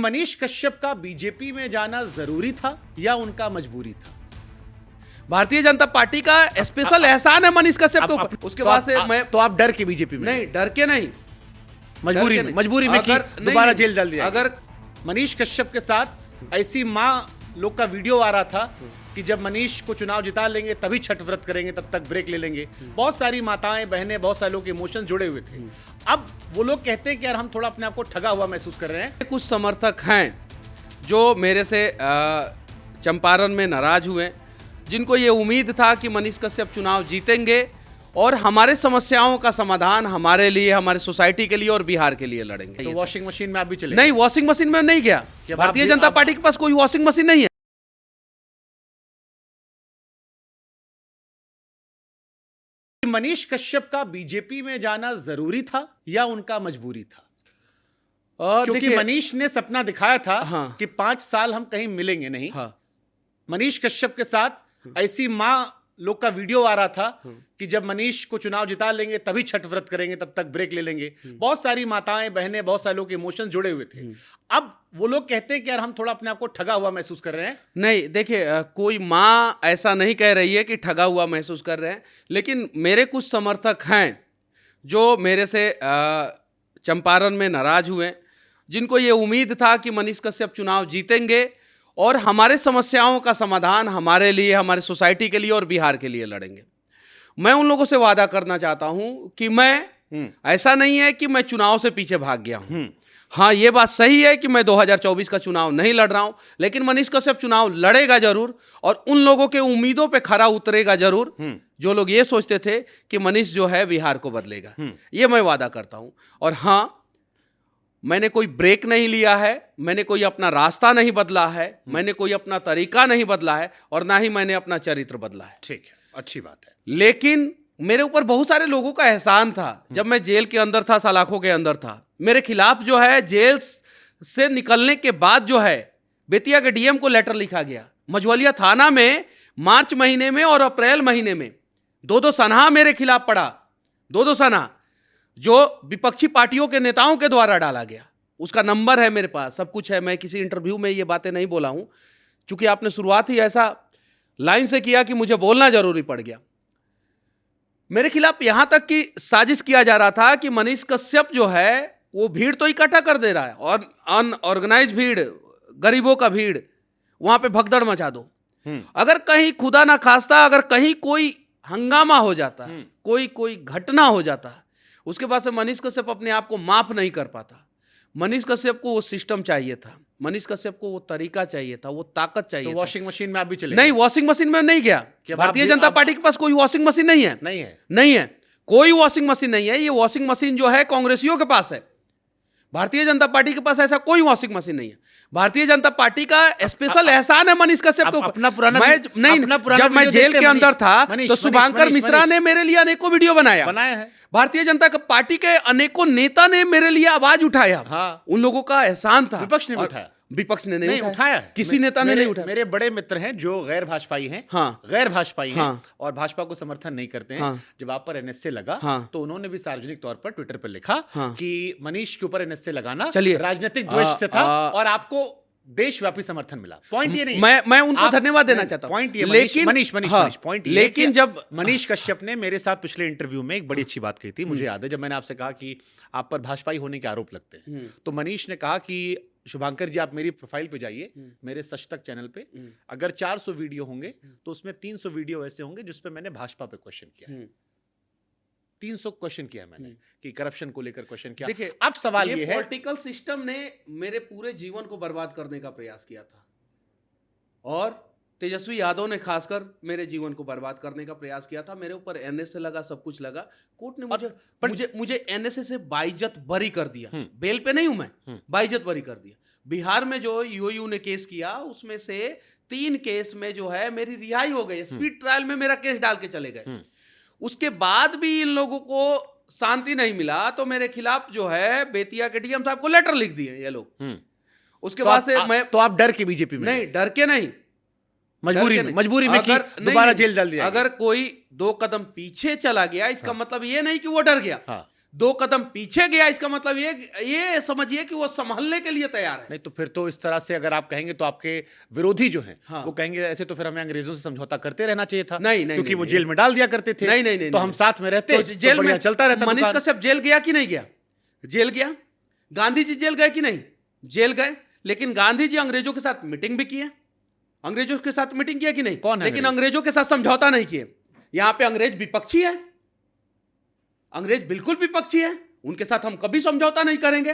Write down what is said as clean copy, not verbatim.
मनीष कश्यप का बीजेपी में जाना जरूरी था या उनका मजबूरी था? भारतीय जनता पार्टी का स्पेशल एहसान है मनीष कश्यप के ऊपर। उसके बाद से मैं तो आप डर के बीजेपी में? नहीं, डर के नहीं, मजबूरी में कि दोबारा जेल डाल दिया। अगर मनीष कश्यप के साथ ऐसी माँ लोग का वीडियो आ रहा था कि जब मनीष को चुनाव जिता लेंगे तभी छठ व्रत करेंगे, तब तक ब्रेक ले लेंगे। बहुत सारी माताएं बहनें, बहुत सारे लोग के इमोशन जुड़े हुए थे। अब वो लोग कहते हैं कि यार हम थोड़ा अपने आप को ठगा हुआ महसूस कर रहे हैं। कुछ समर्थक हैं जो मेरे से चंपारण में नाराज हुए, जिनको ये उम्मीद था कि मनीष कश्यप चुनाव जीतेंगे और हमारे समस्याओं का समाधान हमारे लिए, हमारे सोसाइटी के लिए और बिहार के लिए लड़ेंगे। तो वॉशिंग मशीन में आप भी चले? नहीं, वॉशिंग मशीन में नहीं गया। भारतीय जनता पार्टी के पास कोई वॉशिंग मशीन नहीं है। मनीष कश्यप का बीजेपी में जाना जरूरी था या उनका मजबूरी था? क्योंकि मनीष ने सपना दिखाया था कि 5 साल हम कहीं मिलेंगे नहीं। मनीष कश्यप के साथ ऐसी माँ लोग का वीडियो आ रहा था कि जब मनीष को चुनाव जिता लेंगे तभी छठ व्रत करेंगे, तब तक ब्रेक ले लेंगे। बहुत सारी माताएं बहनें, बहुत सारे लोग के इमोशन जुड़े हुए थे। अब वो लोग कहते हैं कि यार हम थोड़ा अपने आप को ठगा हुआ महसूस कर रहे हैं। नहीं, देखिए, कोई माँ ऐसा नहीं कह रही है कि ठगा हुआ महसूस कर रहे हैं, लेकिन मेरे कुछ समर्थक हैं जो मेरे से चंपारण में नाराज हुए, जिनको ये उम्मीद था कि मनीष कश्यप चुनाव जीतेंगे और हमारे समस्याओं का समाधान हमारे लिए, हमारे सोसाइटी के लिए और बिहार के लिए लड़ेंगे। मैं उन लोगों से वादा करना चाहता हूं कि मैं ऐसा नहीं है कि मैं चुनाव से पीछे भाग गया हूं। हाँ, ये बात सही है कि मैं 2024 का चुनाव नहीं लड़ रहा हूं, लेकिन मनीष कश्यप चुनाव लड़ेगा जरूर और उन लोगों के उम्मीदों पे खरा उतरेगा जरूर जो लोग ये सोचते थे कि मनीष जो है बिहार को बदलेगा। ये मैं वादा करता हूं। और हाँ, मैंने कोई ब्रेक नहीं लिया है, मैंने कोई अपना रास्ता नहीं बदला है, मैंने कोई अपना तरीका नहीं बदला है और ना ही मैंने अपना चरित्र बदला है। ठीक है, अच्छी बात है। लेकिन मेरे ऊपर बहुत सारे लोगों का एहसान था। जब मैं जेल के अंदर था, सलाखों के अंदर था, मेरे खिलाफ जो है जेल से निकलने के बाद जो है बेतिया के डीएम को लेटर लिखा गया। मझवलिया थाना में मार्च महीने में और अप्रैल महीने में 2-2 सनहा मेरे खिलाफ पड़ा। 2-2 सनहा जो विपक्षी पार्टियों के नेताओं के द्वारा डाला गया। उसका नंबर है मेरे पास, सब कुछ है। मैं किसी इंटरव्यू में ये बातें नहीं बोला हूं, क्योंकि आपने शुरुआत ही ऐसा लाइन से किया कि मुझे बोलना जरूरी पड़ गया। मेरे खिलाफ यहां तक कि साजिश किया जा रहा था कि मनीष कश्यप जो है वो भीड़ तो इकट्ठा कर दे रहा है और अनऑर्गेनाइज भीड़, गरीबों का भीड़, वहां पे भगदड़ मचा दो। अगर कहीं खुदा ना खास्ता अगर कहीं कोई हंगामा हो जाता, कोई घटना हो जाता, उसके बाद से मनीष कश्यप अपने आप को माफ नहीं कर पाता। मनीष कश्यप को वो सिस्टम चाहिए था, मनीष कश्यप को वो तरीका चाहिए था, वो ताकत चाहिए। तो वॉशिंग मशीन में आप भी चले? नहीं, वॉशिंग मशीन में नहीं गया। भारतीय जनता पार्टी के पास कोई वॉशिंग मशीन नहीं है। नहीं है, कोई वॉशिंग मशीन नहीं है। ये वॉशिंग मशीन जो है कांग्रेसियों के पास है। भारतीय जनता पार्टी के पास ऐसा कोई वॉशिंग मशीन नहीं है। भारतीय जनता पार्टी का स्पेशल एहसान है मनीष कश्यप के ऊपर। जब मैं जेल के अंदर था तो शुभांकर मिश्रा ने मेरे लिए अनेकों वीडियो बनाया है। भारतीय जनता पार्टी के अनेकों नेता ने मेरे लिए आवाज उठाया। उन लोगों का एहसान था। विपक्ष ने उठाया? विपक्ष ने नहीं उठाया, किसी नेता ने नहीं उठाया। मेरे बड़े मित्र हैं जो गैर भाजपाई हैं, गैर भाजपाई हैं और भाजपा को समर्थन नहीं करते हैं। जब आप पर एनएसए लगा तो उन्होंने भी सार्वजनिक तौर पर ट्विटर पर लिखा कि मनीष के ऊपर एनएसए लगाना राजनीतिक द्वेष से था और आपको देशव्यापी समर्थन मिला। पॉइंट ये नहीं, मैं उनको धन्यवाद देना चाहता हूं। पॉइंट ये, मनीष पॉइंट, लेकिन जब मनीष कश्यप ने मेरे साथ पिछले इंटरव्यू में एक बड़ी अच्छी बात कही थी, मुझे याद है, जब मैंने आपसे कहा कि आप पर भाजपाई होने के आरोप लगते हैं, तो मनीष ने कहा कि शुभांकर जी आप मेरी प्रोफाइल पे जाइए, मेरे सच तक चैनल पे, अगर 400 वीडियो होंगे तो उसमें 300 वीडियो ऐसे होंगे जिसपे मैंने भाजपा पे क्वेश्चन किया। 300 क्वेश्चन किया मैंने कि करप्शन को लेकर क्वेश्चन किया। देखिए, अब सवाल ये है, पॉलिटिकल सिस्टम ने मेरे पूरे जीवन को बर्बाद करने का प्रयास किया था और तेजस्वी यादव ने खासकर मेरे जीवन को बर्बाद करने का प्रयास किया था। मेरे ऊपर एनएसए लगा, सब कुछ लगा। कोर्ट ने मुझे एनएसए से बाइज्जत बरी कर दिया। बेल पे नहीं हूं मैं, बाइज्जत बरी कर दिया। बिहार में जो यूयू ने केस किया उसमें से 3 केस में जो है मेरी रिहाई हो गई। स्पीड ट्रायल में मेरा केस डाल के चले गए। उसके बाद भी इन लोगों को शांति नहीं मिला तो मेरे खिलाफ जो है बेतिया के डीएम साहब को लेटर लिख दिए ये लोग। उसके बाद से मैं, तो आप डर के बीजेपी में? नहीं, डर के नहीं, मजबूरी में कि दोबारा जेल डाल दिया। अगर कोई 2 कदम पीछे चला गया इसका मतलब ये नहीं कि वो डर गया। 2 कदम पीछे गया, इसका मतलब ये समझिए कि वो संभलने के लिए तैयार है। नहीं तो फिर तो इस तरह से अगर आप कहेंगे तो आपके विरोधी जो हैं हाँ। वो कहेंगे ऐसे तो फिर हमें अंग्रेजों से समझौता करते रहना चाहिए था। नहीं, क्योंकि वो नहीं, जेल में डाल दिया करते थे। नहीं, तो हम साथ में रहते तो जेल बढ़िया में चलता रहता। मनीष कश्यप जेल गया कि नहीं गया? जेल गया। गांधी जी जेल गए कि नहीं? जेल गए। लेकिन गांधी जी अंग्रेजों के साथ मीटिंग भी किए, अंग्रेजों के साथ मीटिंग किया कि नहीं? कौन है? लेकिन अंग्रेजों के साथ समझौता नहीं किए। यहां पे अंग्रेज विपक्षी है, अंग्रेज बिल्कुल विपक्षी है, उनके साथ हम कभी समझौता नहीं करेंगे।